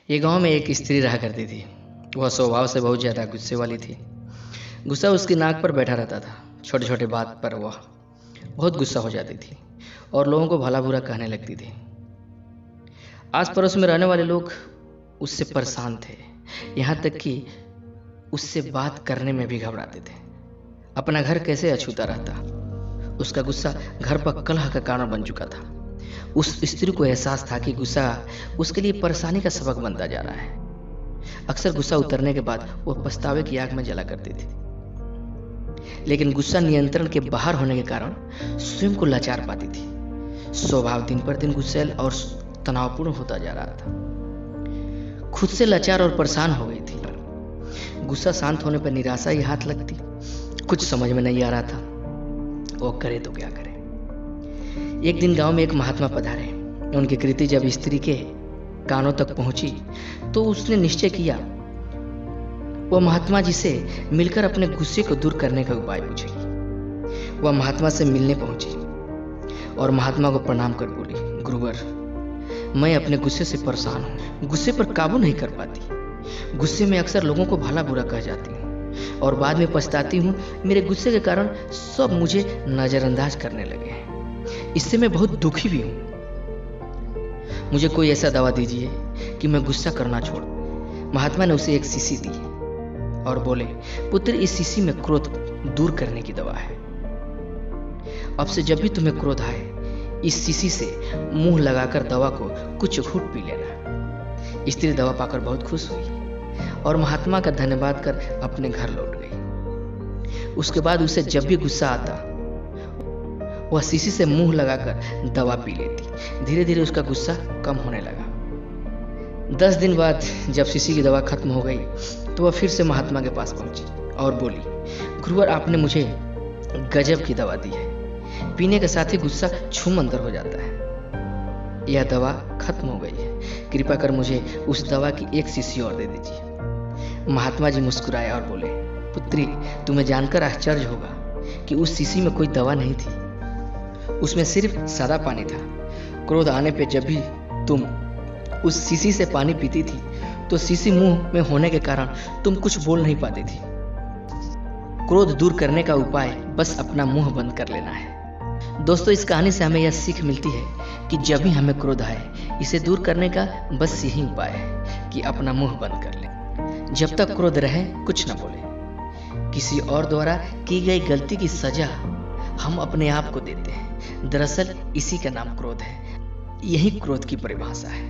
ये गांव में एक स्त्री रहा करती थी। वह स्वभाव से बहुत ज़्यादा गुस्से वाली थी। गुस्सा उसकी नाक पर बैठा रहता था। छोटे छोटे बात पर वह बहुत गुस्सा हो जाती थी और लोगों को भला बुरा कहने लगती थी। आस पड़ोस में रहने वाले लोग उससे परेशान थे, यहाँ तक कि उससे बात करने में भी घबराते थे। अपना घर कैसे अछूता रहता। उसका गुस्सा घर पर कलह का कारण बन चुका था। उस स्त्री को एहसास था कि गुस्सा उसके लिए परेशानी का सबक बनता जा रहा है। अक्सर गुस्सा उतरने के बाद वह पछतावे की आग में जला करती थी, लेकिन गुस्सा नियंत्रण के बाहर होने के कारण स्वयं को लाचार पाती थी। स्वभाव दिन पर दिन गुस्सैल और तनावपूर्ण होता जा रहा था। खुद से लाचार और परेशान हो गई थी। गुस्सा शांत होने पर निराशा ही हाथ लगती। कुछ समझ में नहीं आ रहा था वो करे तो क्या करे। एक दिन गांव में एक महात्मा पधारे। उनकी कृति जब स्त्री के कानों तक पहुंची तो उसने निश्चय किया वह महात्मा जी से मिलकर अपने गुस्से को दूर करने का उपाय पूछेगी। वह महात्मा से मिलने पहुंची और महात्मा को प्रणाम कर बोली, गुरुवर, मैं अपने गुस्से से परेशान हूँ। गुस्से पर काबू नहीं कर पाती। गुस्से में अक्सर लोगों को भला बुरा कह जाती हूँ और बाद में पछताती हूँ। मेरे गुस्से के कारण सब मुझे नजरअंदाज करने लगे हैं। इससे मैं बहुत दुखी भी हूँ। मुझे कोई ऐसा दवा दीजिए कि मैं गुस्सा करना छोड़। महात्मा ने उसे एक शीशी दी और बोले, पुत्र, इस शीशी में क्रोध दूर करने की दवा है। अब से जब भी तुम्हें क्रोध आए, इस शीशी से मुंह लगाकर दवा को कुछ घूंट पी लेना। स्त्री दवा पाकर बहुत खुश हुई और महात्मा का धन्यवाद कर अपने घर लौट गई। उसके बाद उसे जब भी गुस्सा आता वह शीशी से मुंह लगाकर दवा पी लेती। धीरे धीरे उसका गुस्सा कम होने लगा। 10 दिन बाद जब शीशी की दवा खत्म हो गई तो वह फिर से महात्मा के पास पहुंची और बोली, गुरुवर, आपने मुझे गजब की दवा दी है। पीने के साथ ही गुस्सा छूमंतर हो जाता है। यह दवा खत्म हो गई है। कृपा कर मुझे उस दवा की एक शीशी और दे दीजिए। महात्मा जी मुस्कुराए और बोले, पुत्री, तुम्हें जानकर आश्चर्य होगा कि उस शीशी में कोई दवा नहीं थी। उसमें सिर्फ सादा पानी था। क्रोध आने पे जब भी तुम उस शीशी से पानी पीती थी तो शीशी मुंह में होने के कारण तुम कुछ बोल नहीं पाती थी। क्रोध दूर करने का उपाय बस अपना मुंह बंद कर लेना है। दोस्तों, इस कहानी से हमें यह सीख मिलती है कि जब भी हमें क्रोध आए, इसे दूर करने का बस यही उपाय है कि अपना मुंह बंद कर लें। जब तक क्रोध रहे कुछ न बोले। किसी और द्वारा की गई गलती की सजा हम अपने आप को देते हैं। दरअसल इसी का नाम क्रोध है। यही क्रोध की परिभाषा है।